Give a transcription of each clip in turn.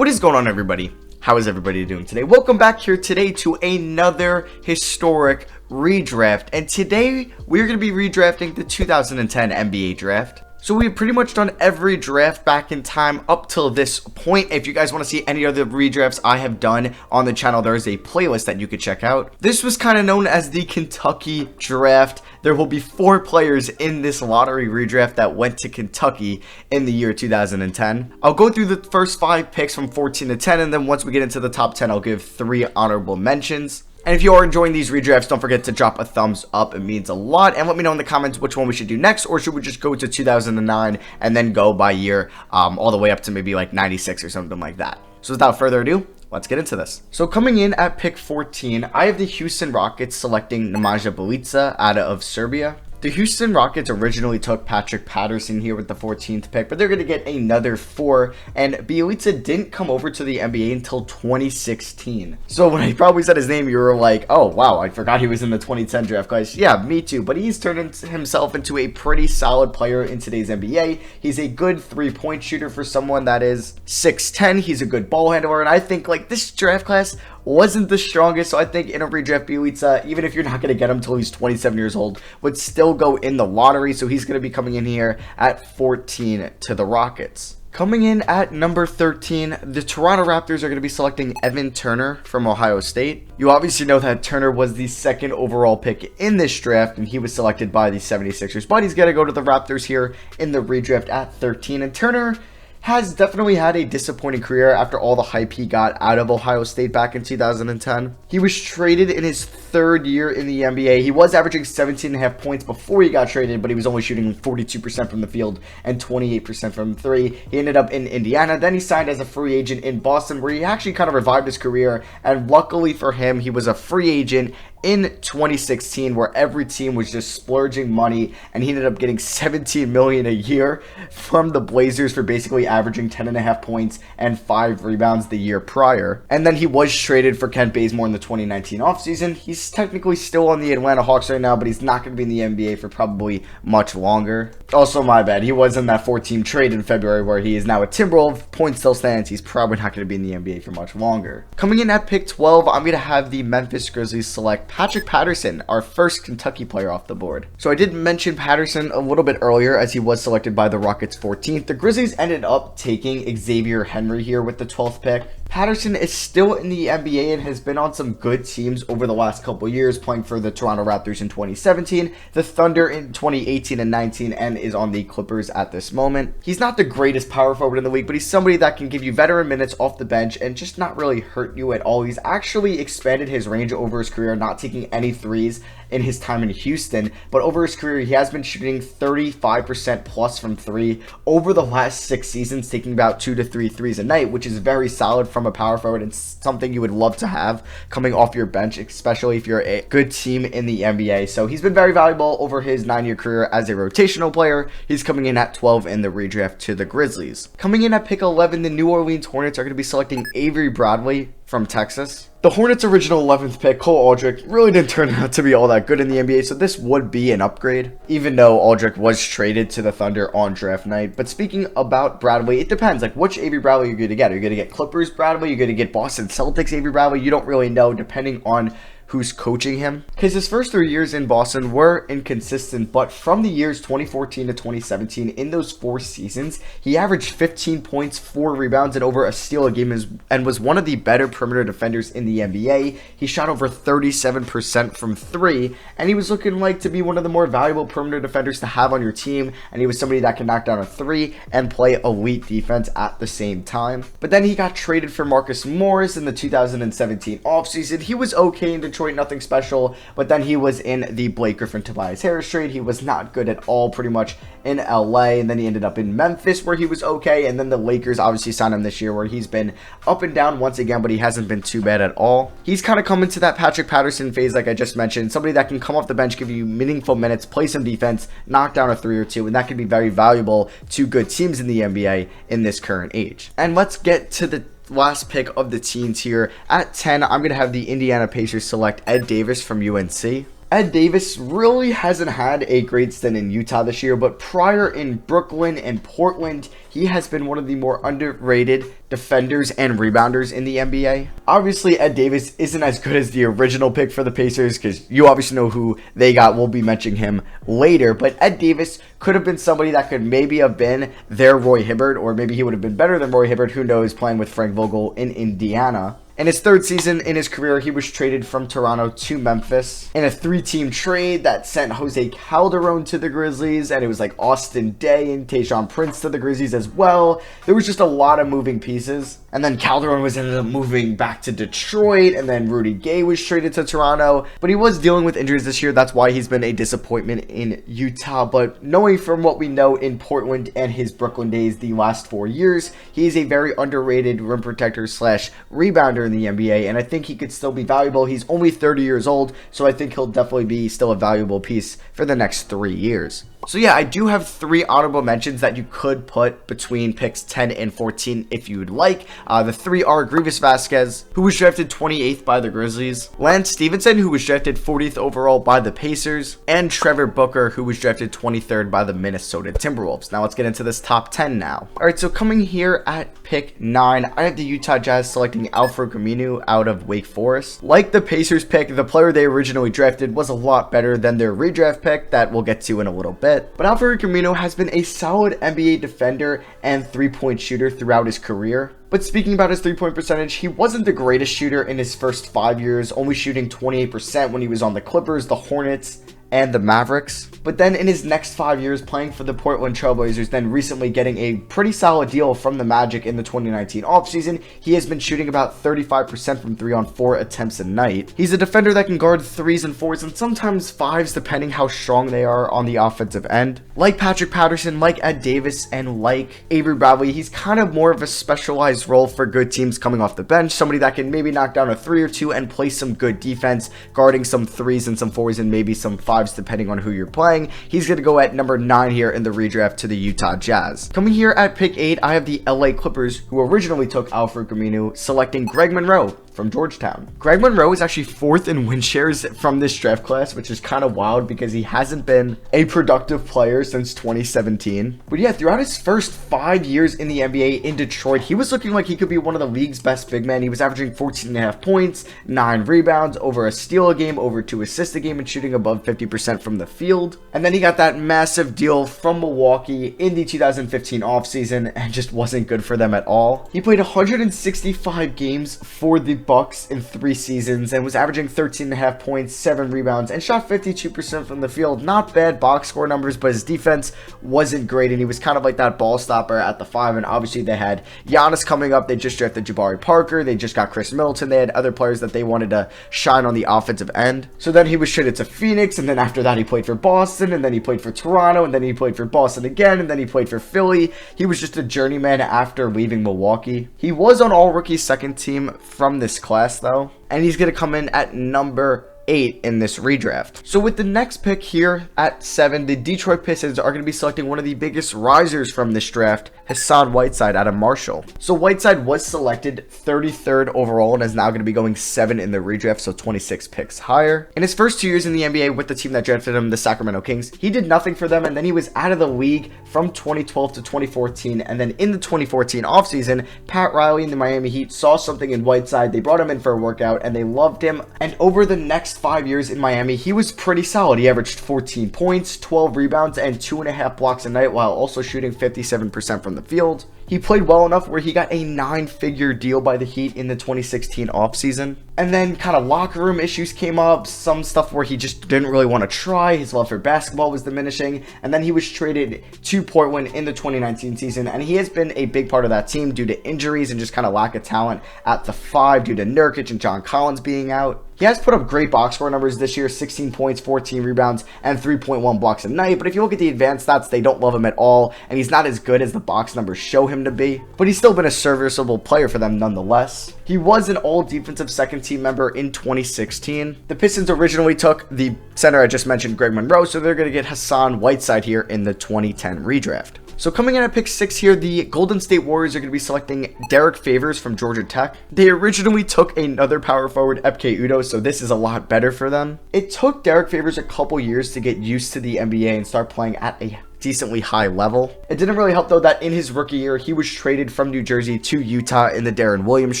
What is going on, everybody? How is everybody doing today? Welcome back here today to another historic redraft, and today we're going to be redrafting the 2010 NBA draft. So we've pretty much done every draft back in time up till this point. If you guys want to see any other redrafts I have done on the channel, there is a playlist that you could check out. This was kind of known as the Kentucky draft. There will be 4 players in this lottery redraft that went to Kentucky in the year 2010. I'll go through the first 5 picks from 14 to 10, and then once we get into the top 10, I'll give 3 honorable mentions. And if you are enjoying these redrafts, don't forget to drop a thumbs up. It means a lot. And let me know in the comments which one we should do next, or should we just go to 2009 and then go by year all the way up to maybe like 96 or something like that. So without further ado, let's get into this. So coming in at pick 14, I have the Houston Rockets selecting Nemanja Bjelica out of Serbia. The Houston Rockets originally took Patrick Patterson here with the 14th pick, but they're going to get another 4, and Bjelica didn't come over to the NBA until 2016. So when I probably said his name, you were like, oh wow, I forgot he was in the 2010 draft, guys. Yeah, me too, but he's turned himself into a pretty solid player in today's NBA. He's a good 3-point shooter for someone that is 6'10". He's a good ball handler, and I think like this draft class wasn't the strongest, so I think in a redraft, Bjelica, even if you're not going to get him until he's 27 years old, would still go in the lottery. So he's going to be coming in here at 14 to the Rockets. Coming in at number 13, the Toronto Raptors are going to be selecting Evan Turner from Ohio State. You obviously know that Turner was the 2nd overall pick in this draft, and he was selected by the 76ers, but he's going to go to the Raptors here in the redraft at 13, and Turner has definitely had a disappointing career after all the hype he got out of Ohio State back in 2010. He was traded in his 3rd year in the NBA. He was averaging 17.5 points before he got traded, but he was only shooting 42% from the field and 28% from 3. He ended up in Indiana. Then he signed as a free agent in Boston, where he actually kind of revived his career, and luckily for him, he was a free agent in 2016, where every team was just splurging money, and he ended up getting $17 million a year from the Blazers for basically averaging 10.5 points and 5 rebounds the year prior. And then he was traded for Kent Bazemore in the 2019 offseason. He's technically still on the Atlanta Hawks right now, but he's not going to be in the NBA for probably much longer. Also, my bad, he was in that 4-team trade in February where he is now a Timberwolves. Point still stands, he's probably not going to be in the NBA for much longer. Coming in at pick 12, I'm going to have the Memphis Grizzlies select Patrick Patterson, our first Kentucky player off the board. So I did mention Patterson a little bit earlier, as he was selected by the Rockets 14th. The Grizzlies ended up taking Xavier Henry here with the 12th pick. Patterson is still in the NBA and has been on some good teams over the last couple years, playing for the Toronto Raptors in 2017, the Thunder in 2018 and 19, and is on the Clippers at this moment. He's not the greatest power forward in the league, but he's somebody that can give you veteran minutes off the bench and just not really hurt you at all. He's actually expanded his range over his career, not taking any threes in his time in Houston, but over his career, he has been shooting 35% plus from 3 over the last 6 seasons, taking about 2 to 3 threes a night, which is very solid from a power forward and something you would love to have coming off your bench, especially if you're a good team in the NBA. So he's been very valuable over his 9-year career as a rotational player. He's coming in at 12 in the redraft to the Grizzlies. Coming in at pick 11, the New Orleans Hornets are going to be selecting Avery Bradley from Texas. The Hornets' original 11th pick, Cole Aldrich, really didn't turn out to be all that good in the NBA, so this would be an upgrade, even though Aldrich was traded to the Thunder on draft night. But speaking about Bradley, it depends, like which Avery Bradley you're going to get. Are you going to get Clippers Bradley? You're going to get Boston Celtics Avery Bradley? You don't really know, depending on who's coaching him, because his first 3 years in Boston were inconsistent, but from the years 2014 to 2017, in those 4 seasons, he averaged 15 points, 4 rebounds, and over a steal a game, and was one of the better perimeter defenders in the NBA. He shot over 37% from 3, and he was looking like to be one of the more valuable perimeter defenders to have on your team, and he was somebody that can knock down a 3 and play elite defense at the same time. But then he got traded for Marcus Morris in the 2017 offseason. He was okay in Detroit, nothing special, but then he was in the Blake Griffin Tobias Harris trade. He was not good at all pretty much in LA, and then he ended up in Memphis where he was okay, and then the Lakers obviously signed him this year where he's been up and down once again, but he hasn't been too bad at all. He's kind of come into that Patrick Patterson phase like I just mentioned, somebody that can come off the bench, give you meaningful minutes, play some defense, knock down a 3 or 2, and that can be very valuable to good teams in the NBA in this current age. And let's get to the last pick of the teens here. At 10, I'm going to have the Indiana Pacers select Ed Davis from UNC. Ed Davis really hasn't had a great stint in Utah this year, but prior in Brooklyn and Portland, he has been one of the more underrated defenders and rebounders in the NBA. Obviously, Ed Davis isn't as good as the original pick for the Pacers because you obviously know who they got. We'll be mentioning him later, but Ed Davis could have been somebody that could maybe have been their Roy Hibbert, or maybe he would have been better than Roy Hibbert. Who knows, playing with Frank Vogel in Indiana. In his third season in his career, he was traded from Toronto to Memphis in a 3-team trade that sent Jose Calderon to the Grizzlies, and it was like Austin Day and Tayshaun Prince to the Grizzlies as well. There was just a lot of moving pieces. And then Calderon ended up moving back to Detroit, and then Rudy Gay was traded to Toronto. But he was dealing with injuries this year. That's why he's been a disappointment in Utah. But knowing from what we know in Portland and his Brooklyn days the last 4 years, he is a very underrated rim protector slash rebounder in the NBA, and I think he could still be valuable. He's only 30 years old, so I think he'll definitely be still a valuable piece for the next 3 years. So yeah, I do have 3 honorable mentions that you could put between picks 10 and 14 if you would like. The 3 are Grievous Vasquez, who was drafted 28th by the Grizzlies, Lance Stevenson, who was drafted 40th overall by the Pacers, and Trevor Booker, who was drafted 23rd by the Minnesota Timberwolves. Now let's get into this top 10 now. Alright, so coming here at pick 9, I have the Utah Jazz selecting Al-Farouq Aminu out of Wake Forest. Like the Pacers pick, the player they originally drafted was a lot better than their redraft pick that we'll get to in a little bit. But Al-Farouq Aminu has been a solid NBA defender and 3-point shooter throughout his career. But speaking about his 3-point percentage, he wasn't the greatest shooter in his first 5 years, only shooting 28% when he was on the Clippers, the Hornets, and the Mavericks. But then in his next 5 years playing for the Portland Trailblazers, then recently getting a pretty solid deal from the Magic in the 2019 offseason, he has been shooting about 35% from 3 on 4 attempts a night. He's a defender that can guard 3s and 4s and sometimes 5s depending how strong they are on the offensive end. Like Patrick Patterson, like Ed Davis, and like Avery Bradley, he's kind of more of a specialized role for good teams coming off the bench, somebody that can maybe knock down a 3 or 2 and play some good defense, guarding some 3s and some 4s and maybe some 5s depending on who you're playing. He's going to go at number 9 here in the redraft to the Utah Jazz. Coming here at pick 8, I have the LA Clippers, who originally took Al-Farouq Aminu, selecting Greg Monroe from Georgetown. Greg Monroe is actually 4th in win shares from this draft class, which is kind of wild because he hasn't been a productive player since 2017. But yeah, throughout his first 5 years in the NBA in Detroit, he was looking like he could be one of the league's best big men. He was averaging 14.5 points, 9 rebounds, over a steal a game, over 2 assists a game, and shooting above 50% from the field. And then he got that massive deal from Milwaukee in the 2015 offseason and just wasn't good for them at all. He played 165 games for the Bucks in 3 seasons and was averaging 13.5 points, 7 rebounds, and shot 52% from the field. Not bad box score numbers, but his defense wasn't great, and he was kind of like that ball stopper at the 5. And obviously they had Giannis coming up. They just drafted Jabari Parker. They just got Chris Middleton. They had other players that they wanted to shine on the offensive end. So then he was traded to Phoenix, and then after that he played for Boston, and then he played for Toronto, and then he played for Boston again, and then he played for Philly. He was just a journeyman after leaving Milwaukee. He was on all-rookie second team from this class though, and he's going to come in at number 8 in this redraft. So with the next pick here at 7, the Detroit Pistons are going to be selecting one of the biggest risers from this draft, Hassan Whiteside out of Marshall. So Whiteside was selected 33rd overall and is now going to be going 7 in the redraft, so 26 picks higher. In his first 2 years in the NBA with the team that drafted him, the Sacramento Kings, he did nothing for them, and then he was out of the league from 2012 to 2014, and then in the 2014 offseason, Pat Riley and the Miami Heat saw something in Whiteside. They brought him in for a workout, and they loved him, and over the next 5 years in Miami, he was pretty solid. He averaged 14 points, 12 rebounds, and 2.5 blocks a night while also shooting 57% from the field. He played well enough where he got a 9-figure deal by the Heat in the 2016 offseason. And then kind of locker room issues came up, some stuff where he just didn't really want to try, his love for basketball was diminishing, and then he was traded to Portland in the 2019 season, and he has been a big part of that team due to injuries and just kind of lack of talent at the 5 due to Nurkic and John Collins being out. He has put up great box score numbers this year, 16 points, 14 rebounds, and 3.1 blocks a night, but if you look at the advanced stats, they don't love him at all, and he's not as good as the box numbers show him to be, but he's still been a serviceable player for them nonetheless. He was an all-defensive second-team member in 2016. The Pistons originally took the center I just mentioned, Greg Monroe, so they're going to get Hassan Whiteside here in the 2010 redraft. So coming in at pick 6 here, the Golden State Warriors are going to be selecting Derrick Favors from Georgia Tech. They originally took another power forward, Epke Udoh, so this is a lot better for them. It took Derrick Favors a couple years to get used to the NBA and start playing at a decently high level. It didn't really help though that in his rookie year he was traded from New Jersey to Utah in the Darren Williams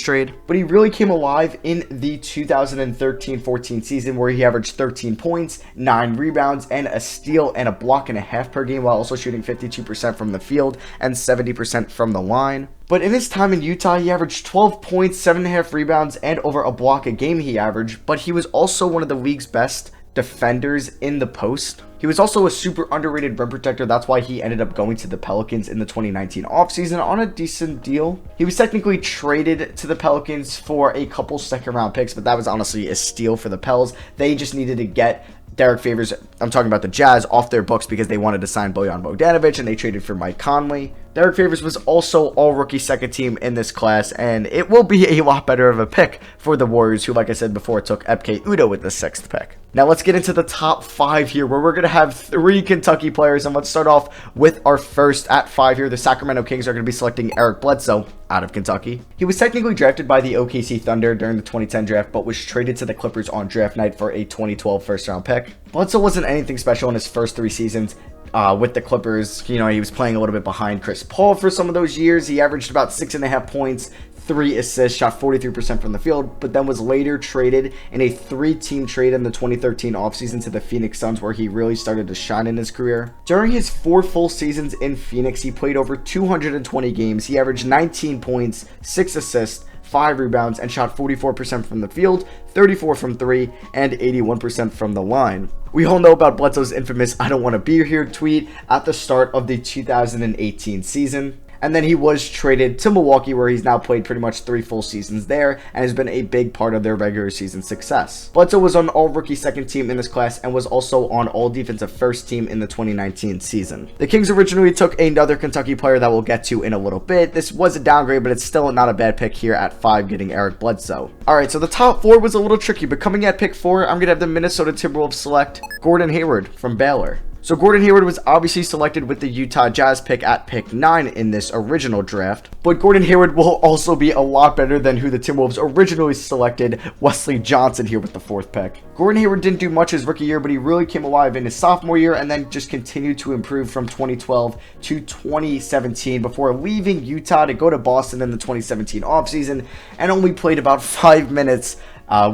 trade, but he really came alive in the 2013-14 season where he averaged 13 points, 9 rebounds, and a steal and a block and a half per game, while also shooting 52% from the field and 70% from the line. But in his time in Utah, he averaged 12 points, 7.5 rebounds, and over a block a game he averaged, but he was also one of the league's best defenders in the post. He was also a super underrated rim protector. That's why he ended up going to the Pelicans in the 2019 offseason on a decent deal. He was technically traded to the Pelicans for a couple second-round picks, but that was honestly a steal for the Pels. They just needed to get Derrick Favors, I'm talking about the Jazz, off their books because they wanted to sign Bojan Bogdanovic, and they traded for Mike Conley. Derrick Favors was also all-rookie second team in this class, and it will be a lot better of a pick for the Warriors, who, like I said before, took Ebke Udoh with the 6th pick. Now let's get into the top 5 here, where we're going to have 3 Kentucky players, and let's start off with our first at 5 here. The Sacramento Kings are going to be selecting Eric Bledsoe out of Kentucky. He was technically drafted by the OKC Thunder during the 2010 draft, but was traded to the Clippers on draft night for a 2012 first-round pick. Bledsoe wasn't anything special in his first 3 seasons. With the Clippers, he was playing a little bit behind Chris Paul for some of those years. He averaged about 6.5 points, 3 assists, shot 43% from the field, but then was later traded in a 3-team trade in the 2013 offseason to the Phoenix Suns, where he really started to shine in his career. During his 4 full seasons in Phoenix, he played over 220 games. He averaged 19 points, 6 assists, 5 rebounds, and shot 44% from the field, 34% from 3, and 81% from the line. We all know about Bledsoe's infamous "I don't want to be here" tweet at the start of the 2018 season. And then he was traded to Milwaukee, where he's now played pretty much 3 full seasons there and has been a big part of their regular season success. Bledsoe was on all-rookie second team in this class and was also on all-defensive first team in the 2019 season. The Kings originally took another Kentucky player that we'll get to in a little bit. This was a downgrade, but it's still not a bad pick here at 5, getting Eric Bledsoe. Alright, so the top 4 was a little tricky, but coming at pick 4, I'm going to have the Minnesota Timberwolves select Gordon Hayward from Baylor. So Gordon Hayward was obviously selected with the Utah Jazz pick at pick 9 in this original draft, but Gordon Hayward will also be a lot better than who the Timberwolves originally selected, Wesley Johnson, here with the 4th pick. Gordon Hayward didn't do much his rookie year, but he really came alive in his sophomore year and then just continued to improve from 2012 to 2017 before leaving Utah to go to Boston in the 2017 offseason, and only played about 5 minutes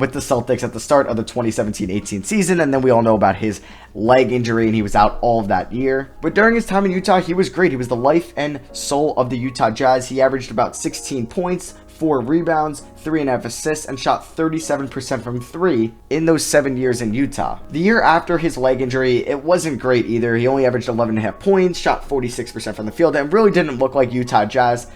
with the Celtics at the start of the 2017-18 season, and then we all know about his leg injury, and he was out all of that year. But during his time in Utah, he was great. He was the life and soul of the Utah Jazz. He averaged about 16 points, 4 rebounds, 3.5 assists, and shot 37% from 3 in those 7 years in Utah. The year after his leg injury, it wasn't great either. He only averaged 11.5 points, shot 46% from the field, and really didn't look like Utah Jazz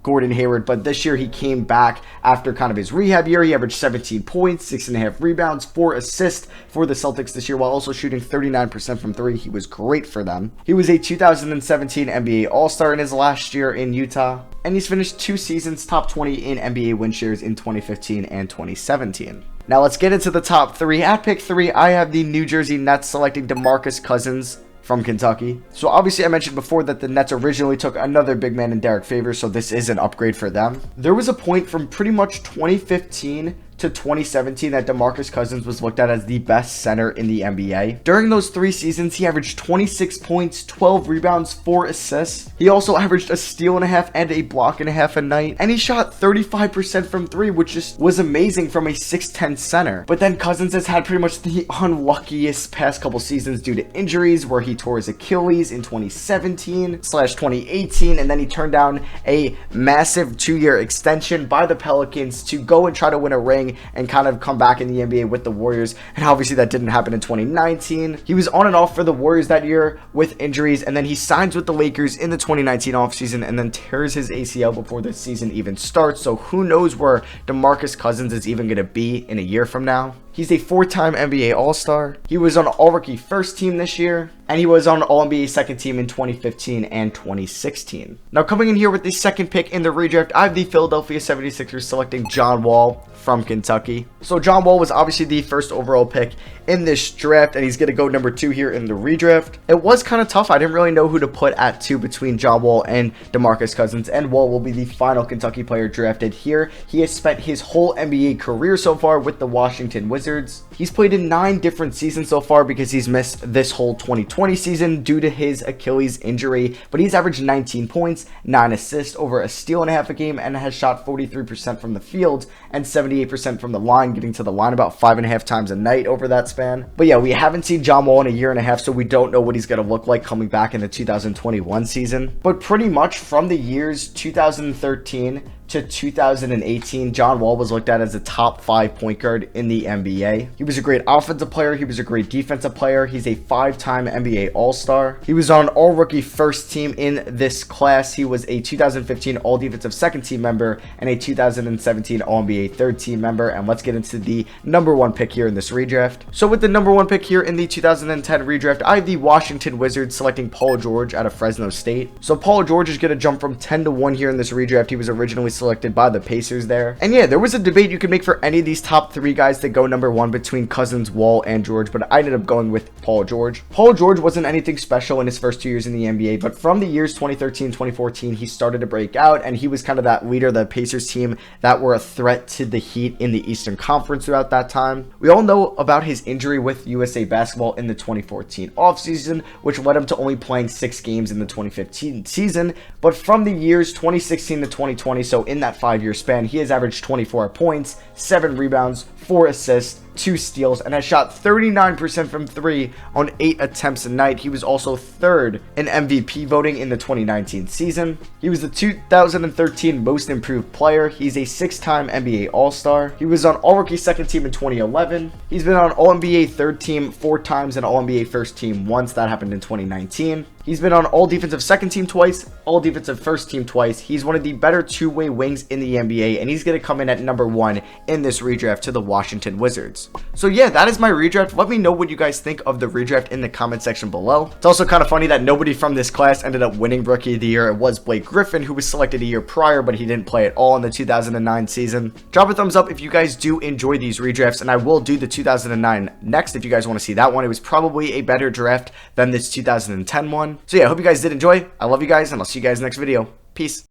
Gordon Hayward. But this year he came back after kind of his rehab year. He averaged 17 points, 6.5 rebounds, 4 assists for the Celtics this year, while also shooting 39% from 3. He was great for them. He was a 2017 NBA All-Star in his last year in Utah, and he's finished 2 seasons top 20 in NBA win shares in 2015 and 2017. Now let's get into the top 3. At pick 3, I have the New Jersey Nets selecting Demarcus Cousins from Kentucky. So obviously I mentioned before that the Nets originally took another big man in Derrick Favors, so this is an upgrade for them. There was a point from pretty much 2015 to 2017 that Demarcus Cousins was looked at as the best center in the NBA. During those 3 seasons, he averaged 26 points, 12 rebounds, 4 assists. He also averaged a steal and a half and a block and a half a night, and he shot 35% from 3, which just was amazing from a 6'10 center. But then Cousins has had pretty much the unluckiest past couple seasons due to injuries, where he tore his Achilles in 2017/2018, and then he turned down a massive 2-year extension by the Pelicans to go and try to win a ring and kind of come back in the NBA with the Warriors, and obviously that didn't happen in 2019. He was on and off for the Warriors that year with injuries, and then he signs with the Lakers in the 2019 offseason and then tears his ACL before the season even starts. So who knows where DeMarcus Cousins is even going to be in a year from now. He's a 4-time NBA All-Star. He was on All-Rookie First Team this year, and he was on All-NBA Second Team in 2015 and 2016. Now coming in here with the 2nd pick in the redraft, I have the Philadelphia 76ers selecting John Wall from Kentucky. So John Wall was obviously the 1st overall pick in this draft, and he's going to go number 2 here in the redraft. It was kind of tough. I didn't really know who to put at 2 between John Wall and DeMarcus Cousins, and Wall will be the final Kentucky player drafted here. He has spent his whole NBA career so far with the Washington Wizards. He's played in 9 different seasons so far because he's missed this whole 2020 season due to his Achilles injury, but he's averaged 19 points, 9 assists, over a steal and a half a game, and has shot 43% from the field and 78% from the line, getting to the line about 5.5 times a night over that span. But yeah, we haven't seen John Wall in a year and a half, so we don't know what he's going to look like coming back in the 2021 season. But pretty much from the years 2013 to 2018, John Wall was looked at as a top 5 point guard in the NBA. He was a great offensive player. He was a great defensive player. He's a 5-time NBA All-Star. He was on All-Rookie First Team in this class. He was a 2015 All-Defensive Second Team member and a 2017 All-NBA Third Team member. And let's get into the number 1 pick here in this redraft. So with the number 1 pick here in the 2010 redraft, I have the Washington Wizards selecting Paul George out of Fresno State. So Paul George is going to jump from 10 to 1 here in this redraft. He was originally selected by the Pacers there. And yeah, there was a debate you could make for any of these top 3 guys that go number 1 between Cousins, Wall, and George, but I ended up going with Paul George. Paul George wasn't anything special in his first 2 years in the NBA, but from the years 2013, 2014, he started to break out, and he was kind of that leader of the Pacers team that were a threat to the Heat in the Eastern Conference throughout that time. We all know about his injury with USA Basketball in the 2014 offseason, which led him to only playing 6 games in the 2015 season, but from the years 2016 to 2020, so in that 5-year span, he has averaged 24 points, 7 rebounds, 4 assists, 2 steals, and has shot 39% from 3 on 8 attempts a night. He was also 3rd in MVP voting in the 2019 season. He was the 2013 Most Improved Player. He's a 6-time NBA All-Star. He was on All-Rookie Second Team in 2011. He's been on All-NBA Third Team 4 times and All-NBA First Team once. That happened in 2019. He's been on All-Defensive Second Team twice, All-Defensive First Team twice. He's one of the better two-way wings in the NBA, and he's going to come in at number 1 in this redraft to the Washington Wizards. So yeah, that is my redraft. Let me know what you guys think of the redraft in the comment section below. It's also kind of funny that nobody from this class ended up winning Rookie of the Year. It was Blake Griffin, who was selected a year prior, but he didn't play at all in the 2009 season. Drop a thumbs up if you guys do enjoy these redrafts, and I will do the 2009 next if you guys want to see that one. It was probably a better draft than this 2010 one. So yeah, I hope you guys did enjoy. I love you guys, and I'll see you guys next video. Peace.